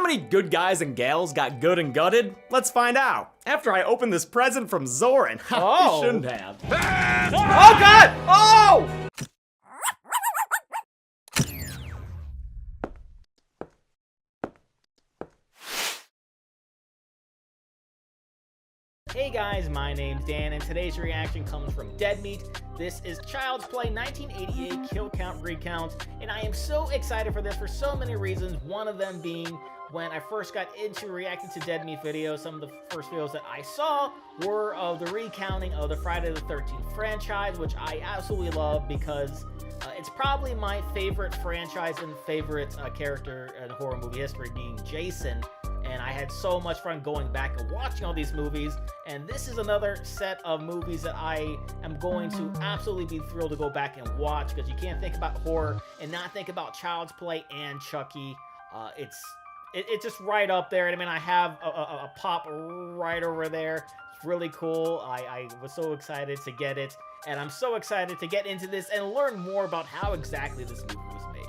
how many good guys and gals got good and gutted? Let's find out. After I open this present from Zoran. I shouldn't have. Oh God! Oh! Hey guys, my name's Dan, and today's reaction comes from Dead Meat. This is Child's Play 1988 Kill Count Recount, and I am so excited for this for so many reasons. One of them being when I first got into reacting to Dead Meat videos, some of the first videos that I saw were of the recounting of the Friday the 13th franchise, which I absolutely love because it's probably my favorite franchise and favorite character in horror movie history, being Jason. And I had so much fun going back and watching all these movies, and this is another set of movies that I am going to absolutely be thrilled to go back and watch, because you can't think about horror and not think about Child's Play and Chucky. It's just right up there. And I mean, I have a pop right over there. It's really cool. I was so excited to get it, and I'm so excited to get into this and learn more about how exactly this movie was made.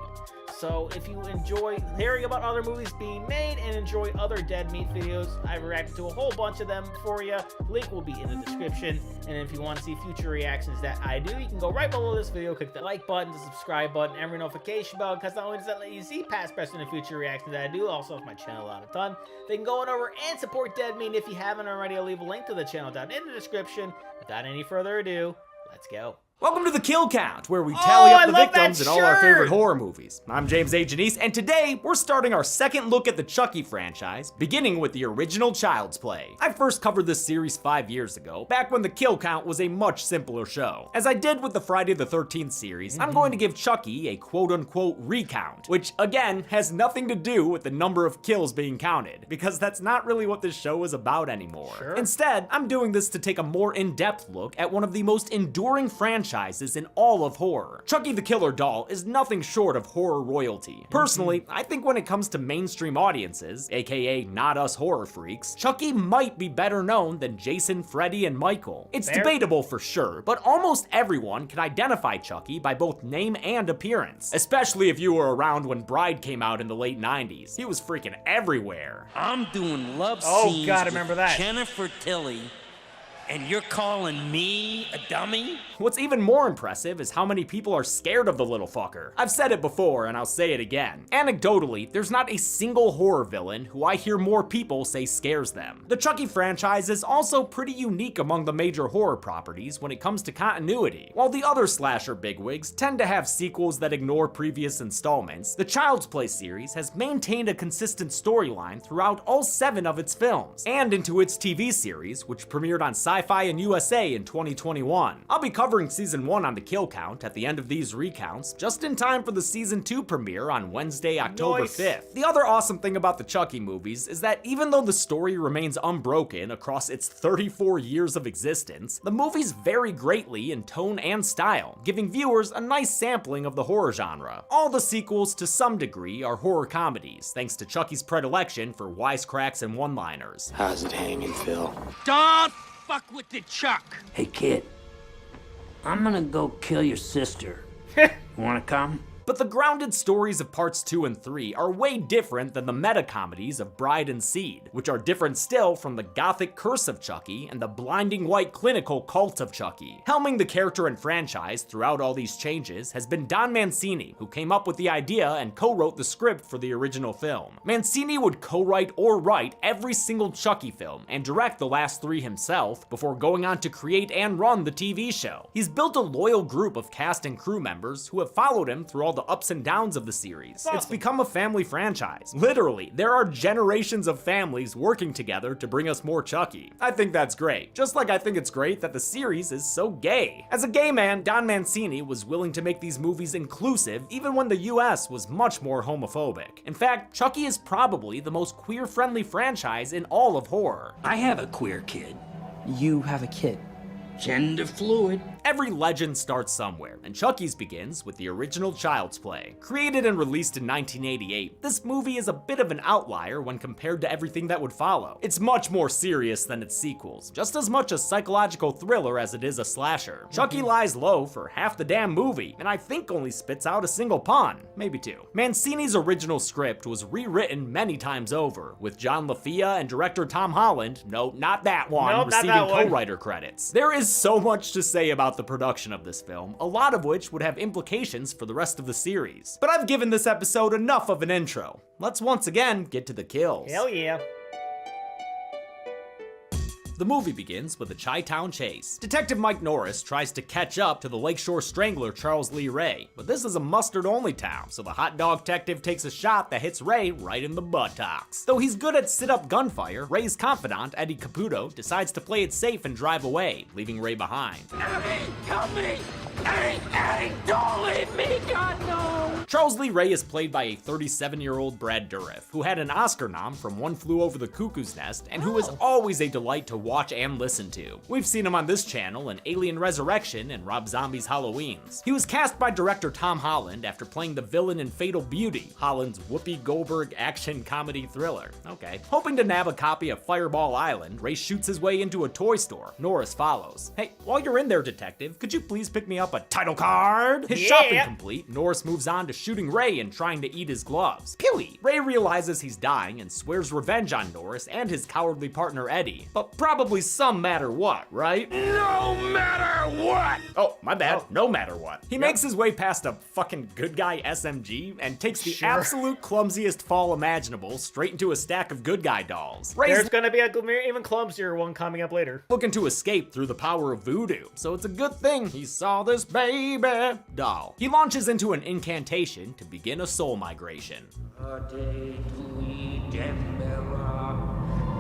So if you enjoy hearing about other movies being made and enjoy other Dead Meat videos, I've reacted to a whole bunch of them for you. Link will be in the description. And if you want to see future reactions that I do, you can go right below this video, click the like button, the subscribe button, every notification bell, because not only does that let you see past, present, and future reactions that I do, also helps my channel out a ton. They can go on over and support Dead Meat. If you haven't already, I'll leave a link to the channel down in the description. Without any further ado, let's go. Welcome to the Kill Count, where we tally up the victims in all our favorite horror movies. I'm James A. Janice, and today we're starting our second look at the Chucky franchise, beginning with the original Child's Play. I first covered this series 5 years ago, back when the Kill Count was a much simpler show. As I did with the Friday the 13th series, I'm going to give Chucky a quote-unquote recount, which again has nothing to do with the number of kills being counted, because that's not really what this show is about anymore. Sure. Instead, I'm doing this to take a more in-depth look at one of the most enduring franchises in all of horror. Chucky the Killer Doll is nothing short of horror royalty. Personally, I think when it comes to mainstream audiences, aka not us horror freaks, Chucky might be better known than Jason, Freddy, and Michael. It's debatable for sure, but almost everyone can identify Chucky by both name and appearance, especially if you were around when Bride came out in the late 90s. He was freaking everywhere. I'm doing love scenes God, I remember that. Jennifer Tilly, and you're calling me a dummy? What's even more impressive is how many people are scared of the little fucker. I've said it before and I'll say it again. Anecdotally, there's not a single horror villain who I hear more people say scares them. The Chucky franchise is also pretty unique among the major horror properties when it comes to continuity. While the other slasher bigwigs tend to have sequels that ignore previous installments, the Child's Play series has maintained a consistent storyline throughout all 7 of its films, and into its TV series, which premiered on Sci-Fi and USA in 2021. I'll be covering season 1 on the Kill Count at the end of these recounts, just in time for the season 2 premiere on Wednesday, October 5th. The other awesome thing about the Chucky movies is that even though the story remains unbroken across its 34 years of existence, the movies vary greatly in tone and style, giving viewers a nice sampling of the horror genre. All the sequels, to some degree, are horror comedies, thanks to Chucky's predilection for wisecracks and one-liners. How's it hanging, Phil? Don't fuck with the Chuck. Hey, kid. I'm gonna go kill your sister. Wanna come? But the grounded stories of parts 2 and 3 are way different than the meta-comedies of Bride and Seed, which are different still from the gothic Curse of Chucky and the blinding white clinical Cult of Chucky. Helming the character and franchise throughout all these changes has been Don Mancini, who came up with the idea and co-wrote the script for the original film. Mancini would co-write or write every single Chucky film and direct the last 3 himself before going on to create and run the TV show. He's built a loyal group of cast and crew members who have followed him through all the ups and downs of the series. It's become a family franchise. Literally, there are generations of families working together to bring us more Chucky. I think that's great, just like I think it's great that the series is so gay. As a gay man, Don Mancini was willing to make these movies inclusive even when the US was much more homophobic. In fact, Chucky is probably the most queer-friendly franchise in all of horror. I have a queer kid. You have a kid. Gender fluid. Every legend starts somewhere, and Chucky's begins with the original Child's Play. Created and released in 1988, this movie is a bit of an outlier when compared to everything that would follow. It's much more serious than its sequels, just as much a psychological thriller as it is a slasher. Chucky lies low for half the damn movie, and I think only spits out a single pun, maybe two. Mancini's original script was rewritten many times over, with John LaFia and director Tom Holland, no, not that one, receiving co-writer credits. There is so much to say about the production of this film, a lot of which would have implications for the rest of the series. But I've given this episode enough of an intro. Let's once again get to the kills. Hell yeah. The movie begins with a Chi-Town chase. Detective Mike Norris tries to catch up to the Lakeshore Strangler Charles Lee Ray, but this is a mustard-only town, so the hot dog detective takes a shot that hits Ray right in the buttocks. Though he's good at sit-up gunfire, Ray's confidant, Eddie Caputo, decides to play it safe and drive away, leaving Ray behind. Eddie, help me! Eddie, don't leave me, God, no! Charles Lee Ray is played by a 37-year-old Brad Dourif, who had an Oscar nom from One Flew Over the Cuckoo's Nest, and who is always a delight to watch and listen to. We've seen him on this channel in Alien Resurrection and Rob Zombie's Halloweens. He was cast by director Tom Holland after playing the villain in Fatal Beauty, Holland's Whoopi Goldberg action comedy thriller. Okay. Hoping to nab a copy of Fireball Island, Ray shoots his way into a toy store. Norris follows. Hey, while you're in there, detective, could you please pick me up a title card? His shopping complete, Norris moves on to shooting Ray and trying to eat his gloves. Pewy! Ray realizes he's dying and swears revenge on Norris and his cowardly partner Eddie, but probably some matter what, right? No matter what! Oh, my bad. No matter what. He makes his way past a fucking good guy SMG and takes the absolute clumsiest fall imaginable straight into a stack of good guy dolls. There's gonna be a even clumsier one coming up later. Looking to escape through the power of voodoo, so it's a good thing he saw this baby doll. He launches into an incantation to begin a soul migration.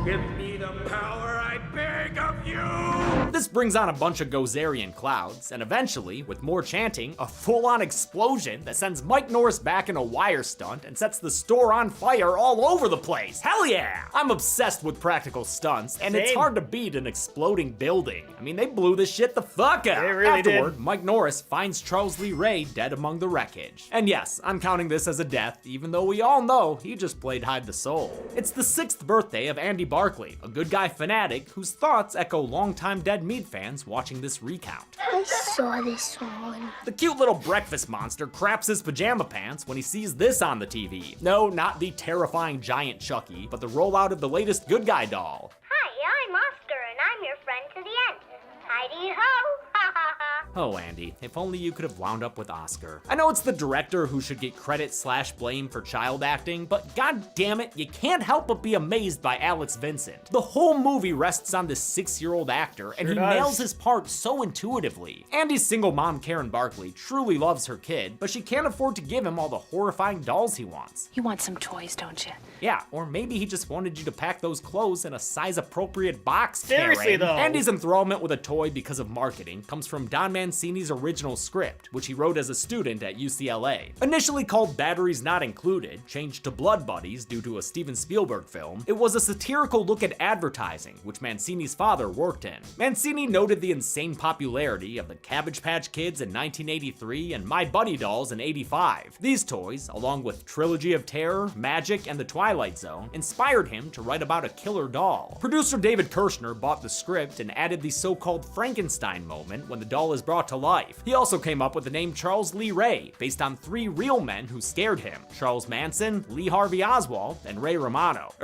Give me the power I beg of you! This brings on a bunch of Gozerian clouds, and eventually, with more chanting, a full-on explosion that sends Mike Norris back in a wire stunt and sets the store on fire all over the place. Hell yeah! I'm obsessed with practical stunts, and it's hard to beat an exploding building. I mean, they blew this shit the fuck up. They really Afterward, did. Mike Norris finds Charles Lee Ray dead among the wreckage. And yes, I'm counting this as a death, even though we all know he just played Hide the Soul. It's the 6th birthday of Andy Barkley, a good guy fanatic whose thoughts echo longtime Dead Meat fans watching this recount. I saw this one. The cute little breakfast monster craps his pajama pants when he sees this on the TV. No, not the terrifying giant Chucky, but the rollout of the latest good guy doll. Hi, I'm Oscar, and I'm your friend to the end. Heidi-ho! Ha ha ha! Oh, Andy, if only you could have wound up with Oscar. I know it's the director who should get credit/blame for child acting, but god damn it, you can't help but be amazed by Alex Vincent. The whole movie rests on this 6-year-old actor, and he nails his part so intuitively. Andy's single mom, Karen Barkley, truly loves her kid, but she can't afford to give him all the horrifying dolls he wants. You want some toys, don't you? Yeah, or maybe he just wanted you to pack those clothes in a size-appropriate box, Seriously, Karen. though. Andy's enthrallment with a toy because of marketing comes from Don Mancini's original script, which he wrote as a student at UCLA. Initially called Batteries Not Included, changed to Blood Buddies due to a Steven Spielberg film, it was a satirical look at advertising, which Mancini's father worked in. Mancini noted the insane popularity of the Cabbage Patch Kids in 1983 and My Buddy Dolls in 85. These toys, along with Trilogy of Terror, Magic, and The Twilight Zone, inspired him to write about a killer doll. Producer David Kirshner bought the script and added the so-called Frankenstein moment when the doll is brought to life. He also came up with the name Charles Lee Ray, based on 3 real men who scared him: Charles Manson, Lee Harvey Oswald, and Ray Romano.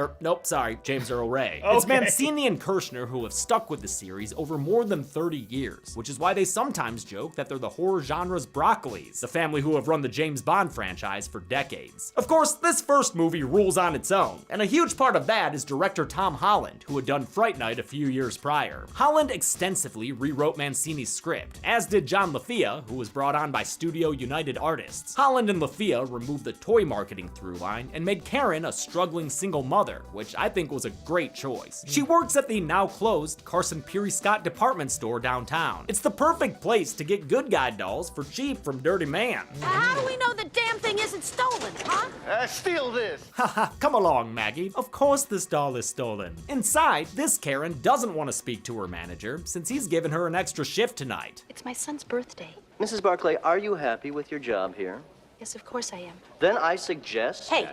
James Earl Ray. It's Mancini and Kirshner who have stuck with the series over more than 30 years, which is why they sometimes joke that they're the horror genre's Broccolis, the family who have run the James Bond franchise for decades. Of course, this first movie rules on its own, and a huge part of that is director Tom Holland, who had done Fright Night a few years prior. Holland extensively rewrote Mancini's script, as as did John Lafia, who was brought on by Studio United artists. Holland and Lafia removed the toy marketing through line and made Karen a struggling single mother, which I think was a great choice. She works at the now closed Carson Peary Scott department store downtown. It's the perfect place to get good guy dolls for cheap from Dirty Man. How do we know the damn thing isn't stolen, huh? Steal this! Haha, come along, Maggie. Of course this doll is stolen. Inside, this Karen doesn't want to speak to her manager since he's given her an extra shift tonight. It's my son's birthday. Mrs. Barclay, are you happy with your job here? Yes, of course I am. Then I suggest... Hey,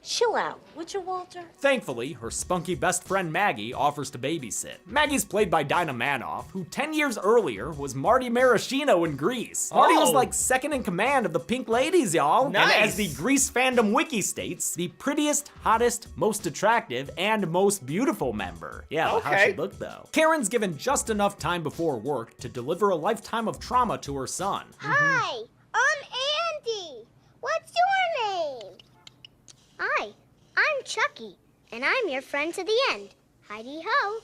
chill out, would you, Walter? Thankfully, her spunky best friend Maggie offers to babysit. Maggie's played by Dinah Manoff, who 10 years earlier was Marty Maraschino in Grease. Marty was like second in command of the Pink Ladies, y'all. Nice. And as the Grease fandom wiki states, the prettiest, hottest, most attractive, and most beautiful member. Yeah, but how'd she look though? Karen's given just enough time before work to deliver a lifetime of trauma to her son. Hi, I'm Andy. What's your name? Hi, I'm Chucky, and I'm your friend to the end. Heidi-ho.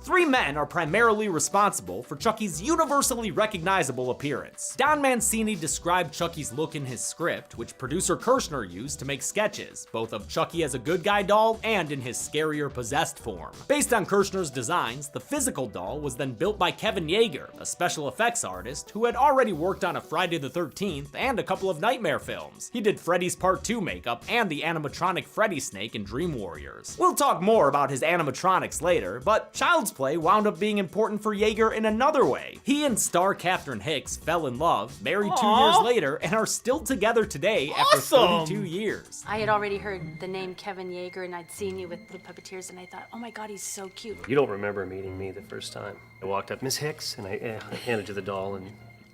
3 men are primarily responsible for Chucky's universally recognizable appearance. Don Mancini described Chucky's look in his script, which producer Kirshner used to make sketches, both of Chucky as a good guy doll and in his scarier possessed form. Based on Kirshner's designs, the physical doll was then built by Kevin Yeager, a special effects artist who had already worked on a Friday the 13th and a couple of Nightmare films. He did Freddy's Part 2 makeup and the animatronic Freddy Snake in Dream Warriors. We'll talk more about his animatronics later, but Child's Play wound up being important for Yeager in another way. He and star Catherine Hicks fell in love, married 2 years later, and are still together today after 32 years. I had already heard the name Kevin Yeager, and I'd seen you with Little Puppeteers, and I thought, oh my God, he's so cute. You don't remember meeting me the first time. I walked up, Miss Hicks, and I handed you the doll, and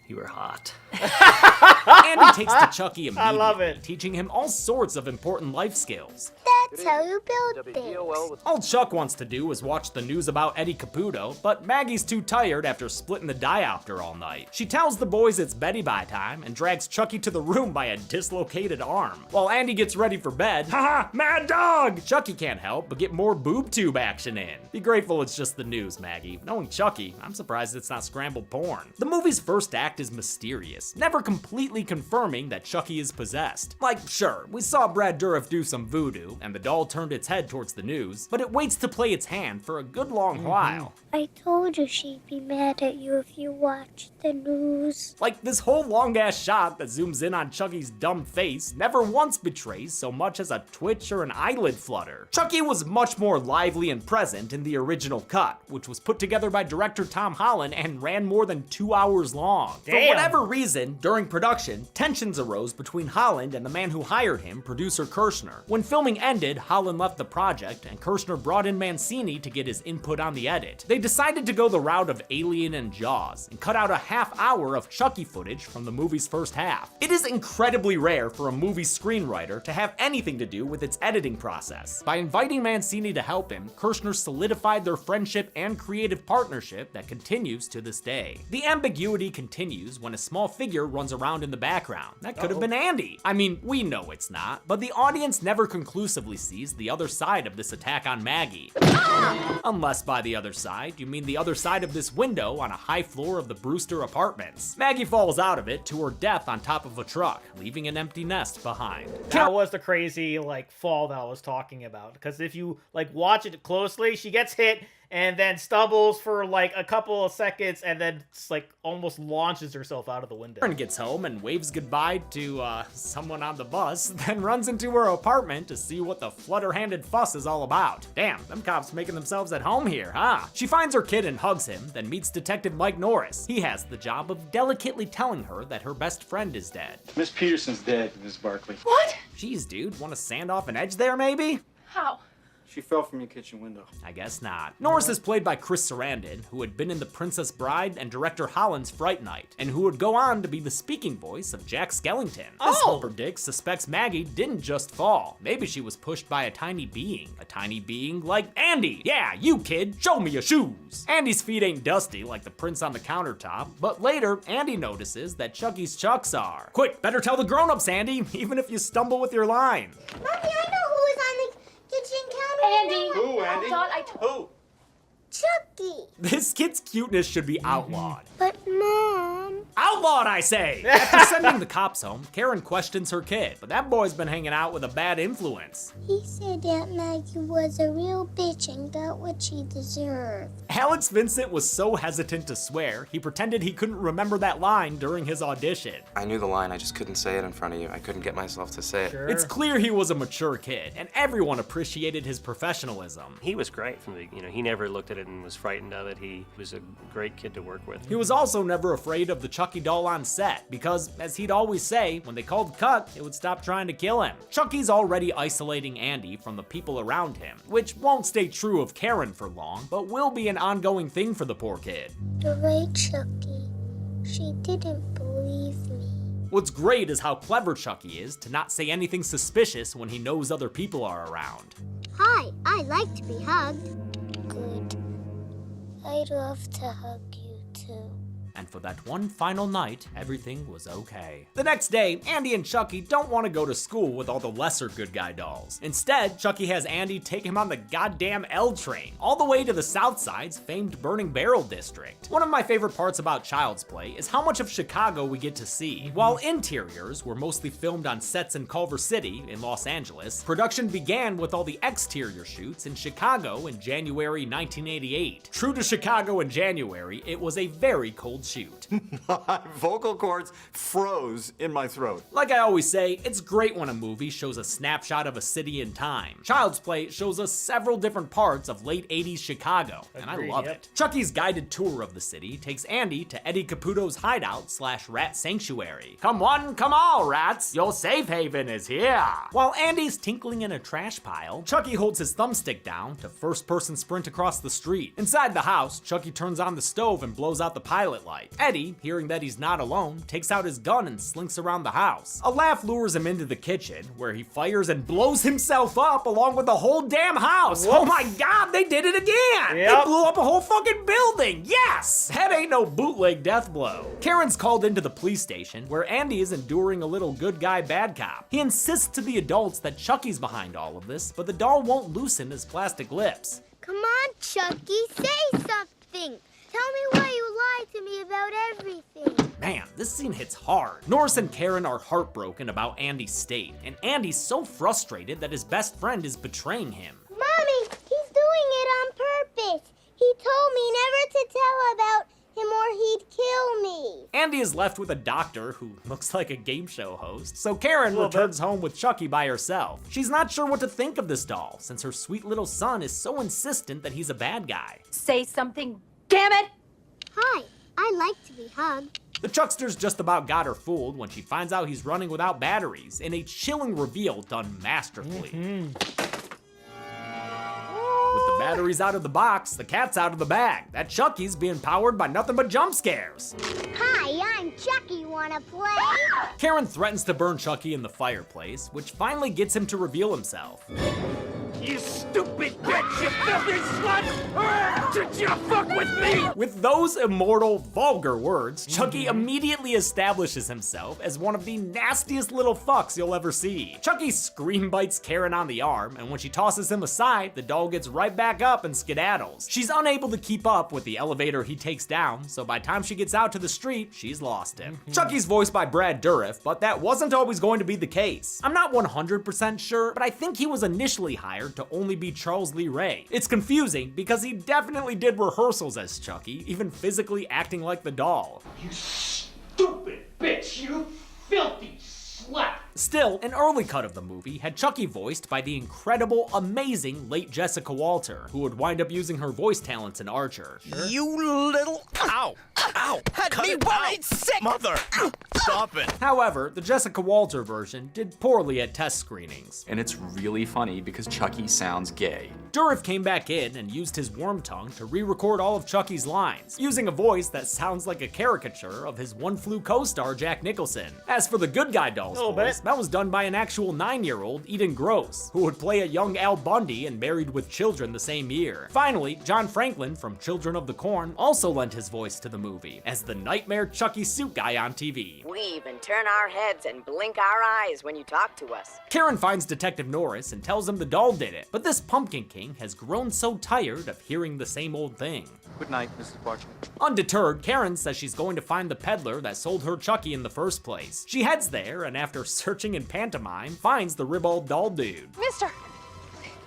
you were hot. Andy takes to Chucky immediately, I love it. teaching him all sorts of important life skills. That's how you build things. All Chuck wants to do is watch the news about Eddie Caputo, but Maggie's too tired after splitting the diopter all night. She tells the boys it's Betty Bye time and drags Chucky to the room by a dislocated arm. While Andy gets ready for bed, haha, mad dog! Chucky can't help but get more boob tube action in. Be grateful it's just the news, Maggie. Knowing Chucky, I'm surprised it's not scrambled porn. The movie's first act is mysterious, never completely confirming that Chucky is possessed. Like, sure, we saw Brad Dourif do some voodoo, and the doll turned its head towards the news, but it waits to play its hand for a good long while. I told you she'd be mad at you if you watched the news. Like, this whole long-ass shot that zooms in on Chucky's dumb face never once betrays so much as a twitch or an eyelid flutter. Chucky was much more lively and present in the original cut, which was put together by director Tom Holland and ran more than 2 hours long. For whatever reason, during production, tensions arose between Holland and the man who hired him, producer Kirshner. When filming ended, Holland left the project, and Kirshner brought in Mancini to get his input on the edit. They decided to go the route of Alien and Jaws, and cut out a half hour of Chucky footage from the movie's first half. It is incredibly rare for a movie screenwriter to have anything to do with its editing process. By inviting Mancini to help him, Kirshner solidified their friendship and creative partnership that continues to this day. The ambiguity continues when a small figure runs around in the background. That could have been Andy. I mean, we know it's not, but the audience never conclusively sees the other side of this attack on Maggie. Unless by the other side, you mean the other side of this window on a high floor of the Brewster apartments. Maggie falls out of it to her death on top of a truck, leaving an empty nest behind. That was the crazy, like, fall that I was talking about. Because if you, like, watch it closely, she gets hit and then stumbles for, like, a couple of seconds and then, like, almost launches herself out of the window. Karen gets home and waves goodbye to, someone on the bus, then runs into her apartment to see what the flutter-handed fuss is all about. Damn, them cops making themselves at home here, huh? She finds her kid and hugs him, then meets Detective Mike Norris. He has the job of delicately telling her that her best friend is dead. Miss Peterson's dead, Miss Barkley. What? Jeez, dude, want to sand off an edge there, maybe? How? She fell from your kitchen window. I guess not. Norris is played by Chris Sarandon, who had been in The Princess Bride and director Holland's Fright Night, and who would go on to be the speaking voice of Jack Skellington. This Humper Dick suspects Maggie didn't just fall. Maybe she was pushed by a tiny being like Andy. Yeah, you kid, show me your shoes. Andy's feet ain't dusty like the prints on the countertop, but later, Andy notices that Chucky's chucks are. Quick, better tell the grown-ups, Andy, even if you stumble with your line. Mommy, I know who was on the kitchen counter. Andy. Who, Andy? I thought I told Who? Chucky. This kid's cuteness should be outlawed. But Mom. outlawed, I say! After sending the cops home, Karen questions her kid, but that boy's been hanging out with a bad influence. He said Aunt Maggie was a real bitch and got what she deserved. Alex Vincent was so hesitant to swear, he pretended he couldn't remember that line during his audition. I knew the line, I just couldn't say it in front of you. I couldn't get myself to say it. Sure. It's clear he was a mature kid, and everyone appreciated his professionalism. He was great from the, he never looked at it and was frightened of it. He was a great kid to work with. He was also never afraid of the Chucky doll on set, because, as he'd always say, when they called cut, it would stop trying to kill him. Chucky's already isolating Andy from the people around him, which won't stay true of Karen for long, but will be an ongoing thing for the poor kid. You're right, Chucky. She didn't believe me. What's great is how clever Chucky is to not say anything suspicious when he knows other people are around. Hi, I like to be hugged. Good. I'd love to hug you too. And for that one final night, everything was okay. The next day, Andy and Chucky don't want to go to school with all the lesser good guy dolls. Instead, Chucky has Andy take him on the goddamn L train, all the way to the South Side's famed Burning Barrel district. One of my favorite parts about Child's Play is how much of Chicago we get to see. While interiors were mostly filmed on sets in Culver City in Los Angeles, production began with all the exterior shoots in Chicago in January 1988. True to Chicago in January, it was a very cold shoot. My vocal cords froze in my throat. Like I always say, it's great when a movie shows a snapshot of a city in time. Child's Play shows us several different parts of late 80s Chicago, and I love it. Chucky's guided tour of the city takes Andy to Eddie Caputo's hideout / rat sanctuary. Come one, come all, rats, your safe haven is here. While Andy's tinkling in a trash pile, Chucky holds his thumbstick down to first-person sprint across the street. Inside the house, Chucky turns on the stove and blows out the pilot light. Eddie, hearing that he's not alone, takes out his gun and slinks around the house. A laugh lures him into the kitchen, where he fires and blows himself up along with the whole damn house. Whoops. Oh my god, they did it again! They blew up a whole fucking building! Yes! That ain't no bootleg death blow. Karen's called into the police station, where Andy is enduring a little good guy bad cop. He insists to the adults that Chucky's behind all of this, but the doll won't loosen his plastic lips. Come on, Chucky, say something. Tell me why you lied to me about everything. Man, this scene hits hard. Norris and Karen are heartbroken about Andy's state, and Andy's so frustrated that his best friend is betraying him. Mommy, he's doing it on purpose. He told me never to tell about him or he'd kill me. Andy is left with a doctor who looks like a game show host, so Karen returns home with Chucky by herself. She's not sure what to think of this doll, since her sweet little son is so insistent that he's a bad guy. Say something, damn it! Hi, I like to be hugged. The Chuckster's just about got her fooled when she finds out he's running without batteries, in a chilling reveal done masterfully. With the batteries out of the box, the cat's out of the bag. That Chucky's being powered by nothing but jump scares. Hi, I'm Chucky. Wanna play? Karen threatens to burn Chucky in the fireplace, which finally gets him to reveal himself. You stupid bitch, you filthy slut! Did you fuck with me? With those immortal, vulgar words, Chucky immediately establishes himself as one of the nastiest little fucks you'll ever see. Chucky scream bites Karen on the arm, and when she tosses him aside, the doll gets right back up and skedaddles. She's unable to keep up with the elevator he takes down, so by the time she gets out to the street, she's lost him. Chucky's voiced by Brad Dourif, but that wasn't always going to be the case. I'm not 100% sure, but I think he was initially hired to only be Charles Lee Ray. It's confusing because he definitely did rehearsals as Chucky, even physically acting like the doll. You stupid bitch, you filthy slut! Still, an early cut of the movie had Chucky voiced by the incredible, amazing late Jessica Walter, who would wind up using her voice talents in Archer. You little... Ow! Ow! Had me worried sick! Mother! Stop it! However, the Jessica Walter version did poorly at test screenings. And it's really funny because Chucky sounds gay. Dourif came back in and used his worm tongue to re-record all of Chucky's lines, using a voice that sounds like a caricature of his One Flew co-star Jack Nicholson. As for the good guy doll's voice, that was done by an actual 9-year-old, Eden Gross, who would play a young Al Bundy and Married with Children the same year. Finally, John Franklin from Children of the Corn also lent his voice to the movie, as the nightmare Chucky suit guy on TV. We even turn our heads and blink our eyes when you talk to us. Karen finds Detective Norris and tells him the doll did it, but this pumpkin kid King has grown so tired of hearing the same old thing. Good night, Mrs. Barkley. Undeterred, Karen says she's going to find the peddler that sold her Chucky in the first place. She heads there, and after searching in pantomime, finds the ribald doll dude. Mister,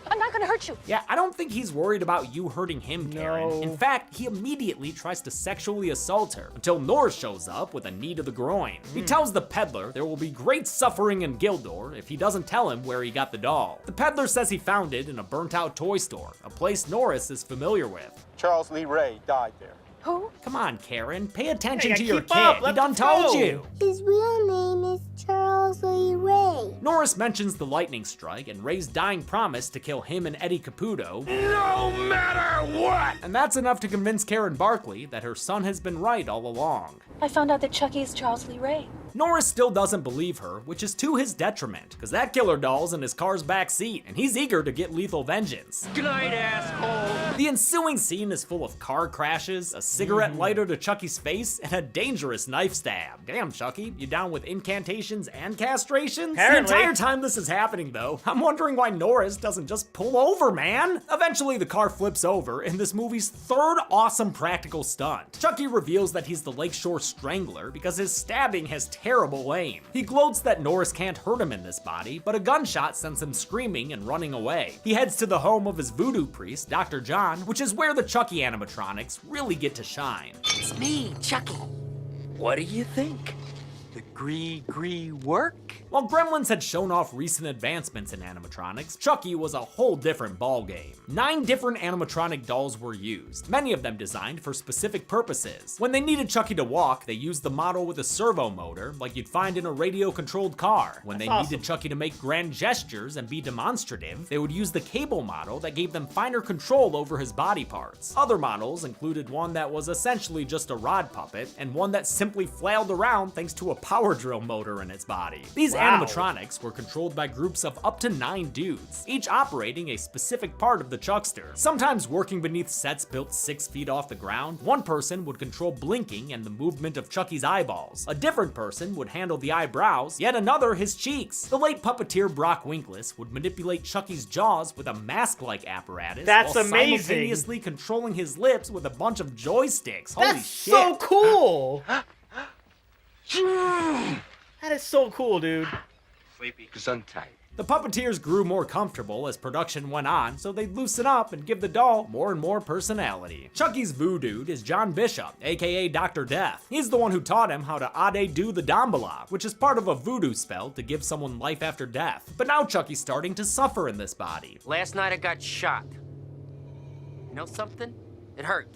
I'm not gonna hurt you. Yeah, I don't think he's worried about you hurting him, Karen. No. In fact, he immediately tries to sexually assault her until Norris shows up with a knee to the groin. He tells the peddler there will be great suffering in Gildor if he doesn't tell him where he got the doll. The peddler says he found it in a burnt-out toy store, a place Norris is familiar with. Charles Lee Ray died there. Who? Come on, Karen, pay attention Hey, to your keep up, kid. let He done him told go. you. His real name is Charles Lee Ray. Norris mentions the lightning strike and Ray's dying promise to kill him and Eddie Caputo. No matter what! And that's enough to convince Karen Barkley that her son has been right all along. I found out that Chucky is Charles Lee Ray. Norris still doesn't believe her, which is to his detriment, because that killer doll's in his car's back seat, and he's eager to get lethal vengeance. Good night, asshole! The ensuing scene is full of car crashes, a cigarette lighter to Chucky's face, and a dangerous knife stab. Damn, Chucky, you down with incantations and castrations? Apparently. The entire time this is happening, though, I'm wondering why Norris doesn't just pull over, man. Eventually, the car flips over in this movie's third awesome practical stunt. Chucky reveals that he's the Lakeshore Strangler because his stabbing has terrible aim. He gloats that Norris can't hurt him in this body, but a gunshot sends him screaming and running away. He heads to the home of his voodoo priest, Dr. John, which is where the Chucky animatronics really get to shine. It's me, Chucky. What do you think? The gree work? While Gremlins had shown off recent advancements in animatronics, Chucky was a whole different ballgame. 9 different animatronic dolls were used, many of them designed for specific purposes. When they needed Chucky to walk, they used the model with a servo motor, like you'd find in a radio-controlled car. When they needed Chucky to make grand gestures and be demonstrative, they would use the cable model that gave them finer control over his body parts. Other models included one that was essentially just a rod puppet, and one that simply flailed around thanks to a power drill motor in its body. These animatronics were controlled by groups of up to 9 dudes, each operating a specific part of the Chuckster. Sometimes working beneath sets built 6 feet off the ground, one person would control blinking and the movement of Chucky's eyeballs. A different person would handle the eyebrows, yet another his cheeks. The late puppeteer Brock Winkless would manipulate Chucky's jaws with a mask-like apparatus. That's while amazing. simultaneously controlling his lips with a bunch of joysticks. Holy That's shit. so cool! That is so cool, dude. Sleepy, gesundheit. The puppeteers grew more comfortable as production went on, so they'd loosen up and give the doll more and more personality. Chucky's voodoo is John Bishop, aka Dr. Death. He's the one who taught him how to ade-do the Dambala, which is part of a voodoo spell to give someone life after death. But now Chucky's starting to suffer in this body. Last night I got shot. You know something? It hurt.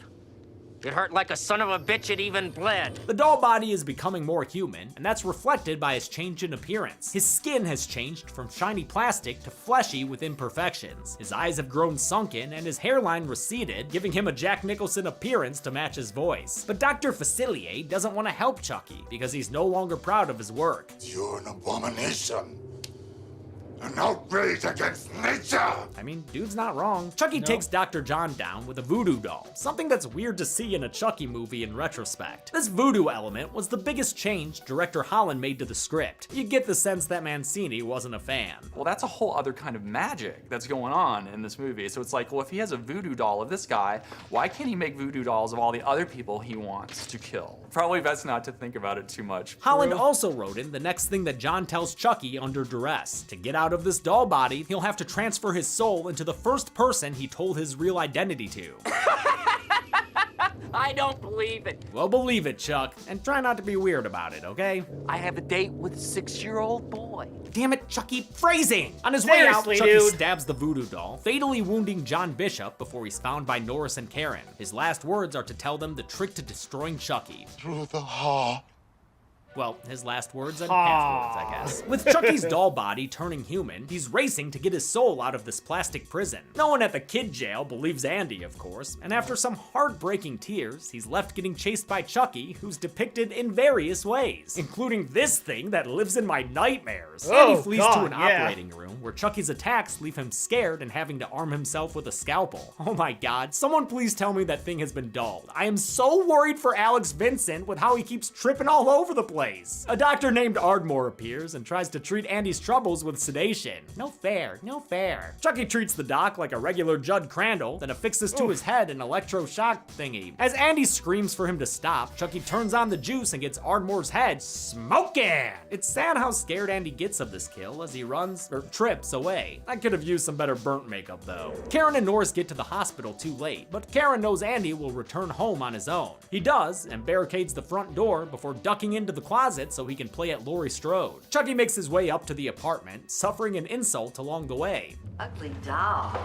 It hurt like a son of a bitch, it even bled. The doll body is becoming more human, and that's reflected by his change in appearance. His skin has changed from shiny plastic to fleshy with imperfections. His eyes have grown sunken, and his hairline receded, giving him a Jack Nicholson appearance to match his voice. But Dr. Facilier doesn't want to help Chucky, because he's no longer proud of his work. You're an abomination. An outrage against nature! I mean, dude's not wrong. Chucky takes Dr. John down with a voodoo doll, something that's weird to see in a Chucky movie in retrospect. This voodoo element was the biggest change director Holland made to the script. You get the sense that Mancini wasn't a fan. Well, that's a whole other kind of magic that's going on in this movie. So it's like, well, if he has a voodoo doll of this guy, why can't he make voodoo dolls of all the other people he wants to kill? Probably best not to think about it too much. Holland also wrote in the next thing that John tells Chucky under duress. To get out of this doll body, he'll have to transfer his soul into the first person he told his real identity to. I don't believe it. Well, believe it, Chuck, and try not to be weird about it, okay? I have a date with a 6-year-old boy. Damn it, Chucky, phrasing! On his way out, Seriously, Chucky dude. stabs the voodoo doll, fatally wounding John Bishop before he's found by Norris and Karen. His last words are to tell them the trick to destroying Chucky. Through the heart. Well, his last words and half words, I guess. With Chucky's doll body turning human, he's racing to get his soul out of this plastic prison. No one at the kid jail believes Andy, of course, and after some heartbreaking tears, he's left getting chased by Chucky, who's depicted in various ways, including this thing that lives in my nightmares. Andy flees to an operating room where Chucky's attacks leave him scared and having to arm himself with a scalpel. Oh my god, someone please tell me that thing has been dulled. I am so worried for Alex Vincent with how he keeps tripping all over the place. place. A doctor named Ardmore appears and tries to treat Andy's troubles with sedation. No fair, no fair. Chucky treats the doc like a regular Judd Crandall, then affixes to his head an electroshock thingy. As Andy screams for him to stop, Chucky turns on the juice and gets Ardmore's head smoking. It's sad how scared Andy gets of this kill as he runs, or trips, away. I could have used some better burnt makeup though. Karen and Norris get to the hospital too late, but Karen knows Andy will return home on his own. He does, and barricades the front door before ducking into the closet so he can play at Laurie Strode. Chucky makes his way up to the apartment, suffering an insult along the way. Ugly doll.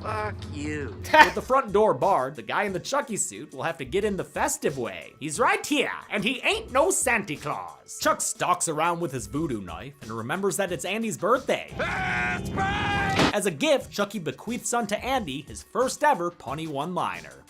Fuck you. With the front door barred, the guy in the Chucky suit will have to get in the festive way. He's right here, and he ain't no Santa Claus. Chuck stalks around with his voodoo knife and remembers that it's Andy's birthday. As a gift, Chucky bequeaths unto Andy his first ever punny one-liner.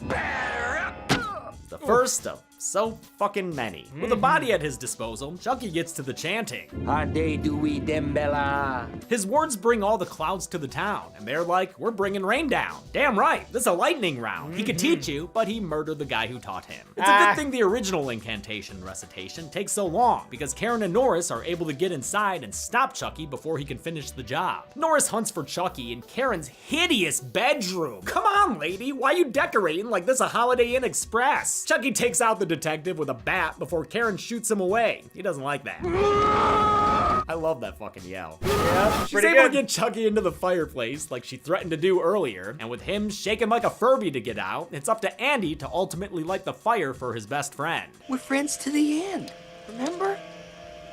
The first of so fucking many. With a body at his disposal, Chucky gets to the chanting. Hade Dewey Dembella. His words bring all the clouds to the town, and they're like, we're bringing rain down. Damn right, this is a lightning round. He could teach you, but he murdered the guy who taught him. It's a good thing the original incantation recitation takes so long, because Karen and Norris are able to get inside and stop Chucky before he can finish the job. Norris hunts for Chucky in Karen's hideous bedroom. Come on, lady, why you decorating like this a Holiday Inn Express? Chucky takes out the detective with a bat before Karen shoots him away. He doesn't like that. I love that fucking yell. Yeah, She's able to get Chucky into the fireplace like she threatened to do earlier, and with him shaking like a Furby to get out, it's up to Andy to ultimately light the fire for his best friend. We're friends to the end, remember?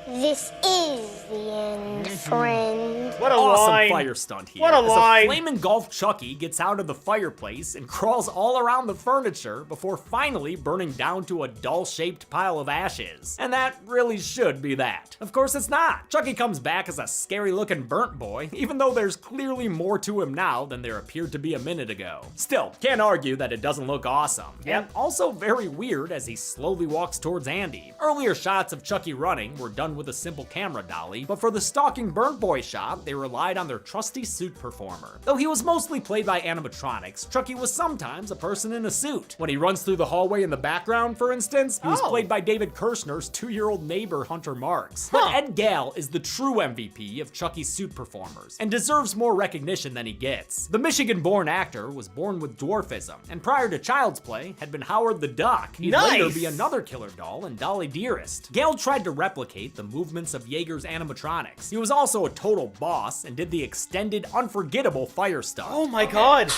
This is the end, friend. What a Awesome line. fire stunt here. What a line. As a flame engulfed Chucky gets out of the fireplace and crawls all around the furniture before finally burning down to a doll-shaped pile of ashes. And that really should be that. Of course it's not. Chucky comes back as a scary-looking burnt boy, even though there's clearly more to him now than there appeared to be a minute ago. Still, can't argue that it doesn't look awesome. Yep. And also very weird as he slowly walks towards Andy. Earlier shots of Chucky running were done with a simple camera dolly, but for the stalking burnt boy shot, they relied on their trusty suit performer. Though he was mostly played by animatronics, Chucky was sometimes a person in a suit. When he runs through the hallway in the background, for instance, he was played by David Kirshner's 2-year-old neighbor, Hunter Marks. But Ed Gale is the true MVP of Chucky's suit performers, and deserves more recognition than he gets. The Michigan-born actor was born with dwarfism, and prior to Child's Play, had been Howard the Duck. He'd later be another killer doll in Dolly Dearest. Gale tried to replicate the movements of Yeager's animatronics. He was also a total boss and did the extended, unforgettable fire stunt. Oh my god!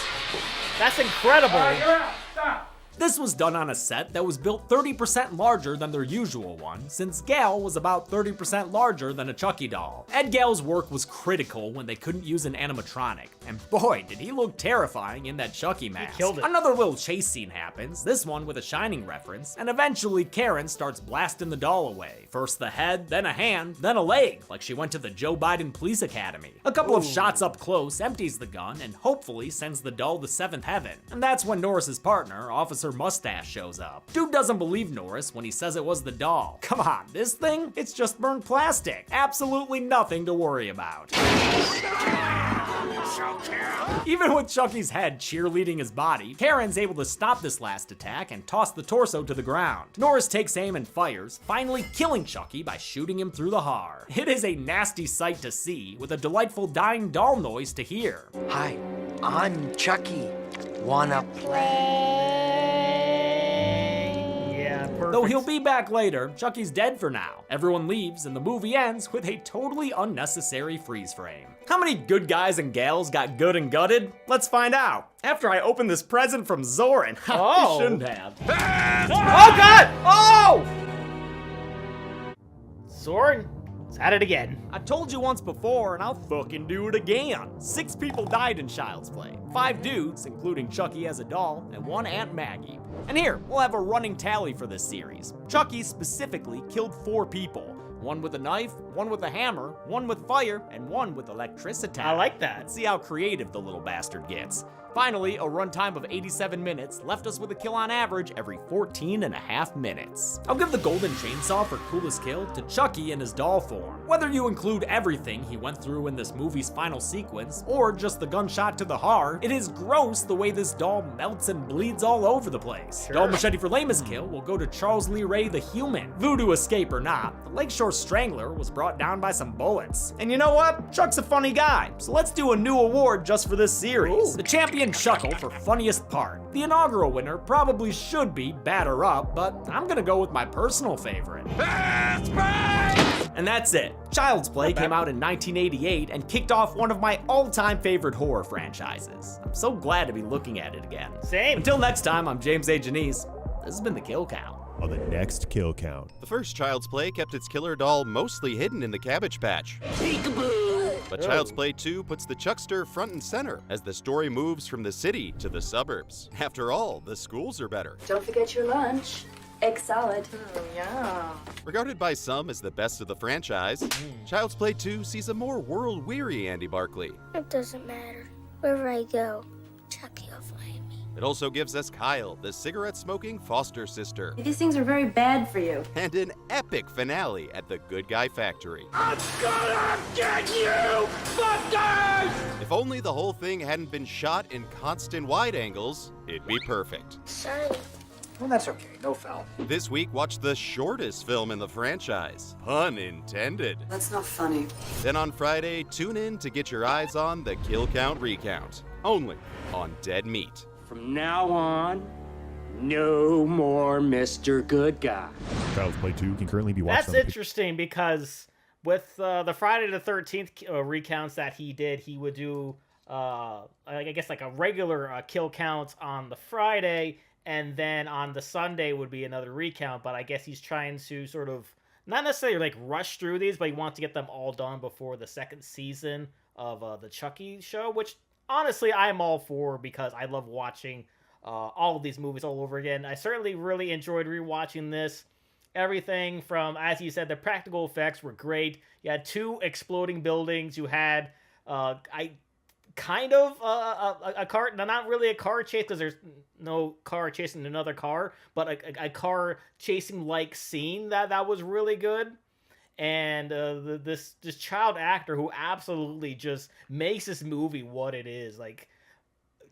That's incredible! This was done on a set that was built 30% larger than their usual one, since Gale was about 30% larger than a Chucky doll. Ed Gale's work was critical when they couldn't use an animatronic, and boy, did he look terrifying in that Chucky mask. He killed it. Another little chase scene happens, this one with a Shining reference, and eventually Karen starts blasting the doll away. First the head, then a hand, then a leg, like she went to the Joe Biden Police Academy. A couple of shots up close empties the gun and hopefully sends the doll to 7th heaven. And that's when Norris's partner, Officer Mustache, shows up. Dude doesn't believe Norris when he says it was the doll. Come on, this thing? It's just burnt plastic. Absolutely nothing to worry about. Even with Chucky's head cheerleading his body, Karen's able to stop this last attack and toss the torso to the ground. Norris takes aim and fires, finally killing Chucky by shooting him through the heart. It is a nasty sight to see, with a delightful dying doll noise to hear. Hi, I'm Chucky. Wanna play? Yeah, perfect. Though he'll be back later, Chucky's dead for now. Everyone leaves and the movie ends with a totally unnecessary freeze frame. How many good guys and gals got good and gutted? Let's find out. After I open this present from Zoran. Oh. I shouldn't have. Oh god! Oh! Soren, it's at it again. I told you once before, and I'll fucking do it again. 6 people died in Child's Play. 5 dudes, including Chucky as a doll, and 1 Aunt Maggie. And here, we'll have a running tally for this series. Chucky specifically killed 4 people. 1 with a knife, 1 with a hammer, 1 with fire, and 1 with electricity. I like that. Let's see how creative the little bastard gets. Finally, a runtime of 87 minutes left us with a kill on average every 14.5 minutes. I'll give the golden chainsaw for coolest kill to Chucky in his doll form. Whether you include everything he went through in this movie's final sequence, or just the gunshot to the heart, it is gross the way this doll melts and bleeds all over the place. Doll machete for lamest kill will go to Charles Lee Ray the Human. Voodoo escape or not, the Lakeshore Strangler was brought down by some bullets. And you know what? Chuck's a funny guy, so let's do a new award just for this series. The champion Chuckle for funniest part. The inaugural winner probably should be Batter Up, but I'm gonna go with my personal favorite. And that's it. Child's Play came out in 1988 and kicked off one of my all-time favorite horror franchises. I'm so glad to be looking at it again. Same. Until next time, I'm James A. Janice. This has been the Kill Count. On the next Kill Count. The first Child's Play kept its killer doll mostly hidden in the Cabbage Patch. But Child's Play 2 puts the Chuckster front and center as the story moves from the city to the suburbs. After all, the schools are better. Don't forget your lunch. Egg salad. Yeah. Regarded by some as the best of the franchise, Child's Play 2 sees a more world-weary Andy Barclay. It doesn't matter. Wherever I go, Chucky will find me. It also gives us Kyle, the cigarette-smoking foster sister. These things are very bad for you. And an epic finale at the Good Guy Factory. I'm gonna get you, fuckers! If only the whole thing hadn't been shot in constant wide angles, it'd be perfect. Sorry. Well, that's okay. No foul. This week, watch the shortest film in the franchise. Pun intended. That's not funny. Then on Friday, tune in to get your eyes on the Kill Count Recount. Only on Dead Meat. From now on, no more Mr. Good Guy. Child's Play 2 can currently be watched That's interesting because with the Friday the 13th recounts that he did, he would do, I guess, like a regular kill count on the Friday, and then on the Sunday would be another recount. But I guess he's trying to sort of, not necessarily like rush through these, but he wants to get them all done before the second season of the Chucky show, which honestly I'm all for because I love watching all of these movies all over again. I certainly really enjoyed rewatching this. Everything from, as you said, the practical effects were great. You had two exploding buildings. You had a car, not really a car chase because there's no car chasing another car, but a car chasing like scene that was really good. And this child actor who absolutely just makes this movie what it is. Like,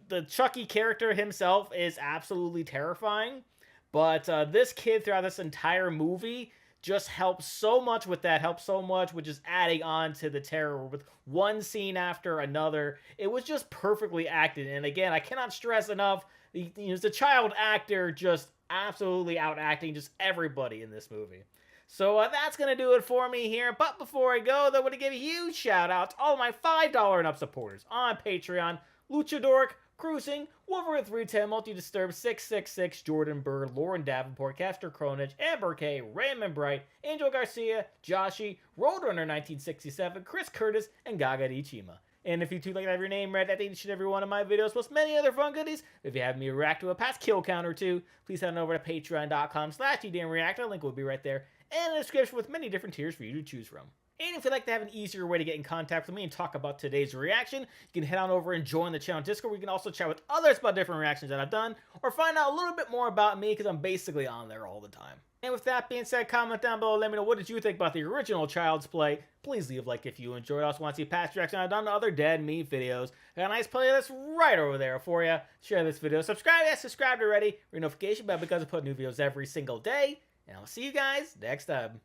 the Chucky character himself is absolutely terrifying, but this kid throughout this entire movie just helps so much with that, helps so much with just adding on to the terror with one scene after another. It was just perfectly acted. And again, I cannot stress enough, the child actor just absolutely out acting just everybody in this movie. So that's going to do it for me here. But before I go, I want to give a huge shout out to all my $5 and up supporters on Patreon. Luchadork, Cruising, Wolverine 310, Multi-Disturb, 666, Jordan Bird, Lauren Davenport, Caster Cronage, Amber K, Raymond Bright, Angel Garcia, Joshi, Roadrunner 1967, Chris Curtis, and Gaga Ichima. And if you too like to have your name read at each and every one of my videos, plus many other fun goodies, if you have me react to a past kill count or two, please head on over to patreon.com/TDMReactor. Link will be right there, and a description with many different tiers for you to choose from. And if you'd like to have an easier way to get in contact with me and talk about today's reaction, you can head on over and join the channel Discord, where you can also chat with others about different reactions that I've done, or find out a little bit more about me, because I'm basically on there all the time. And with that being said, comment down below, let me know what did you think about the original Child's Play. Please leave a like if you enjoyed. I also want to see past reactions I've done to other Dead Meat videos. I got a nice playlist right over there for you. Share this video. Subscribe if you subscribed already. Ring notification bell because I put new videos every single day. And I'll see you guys next time.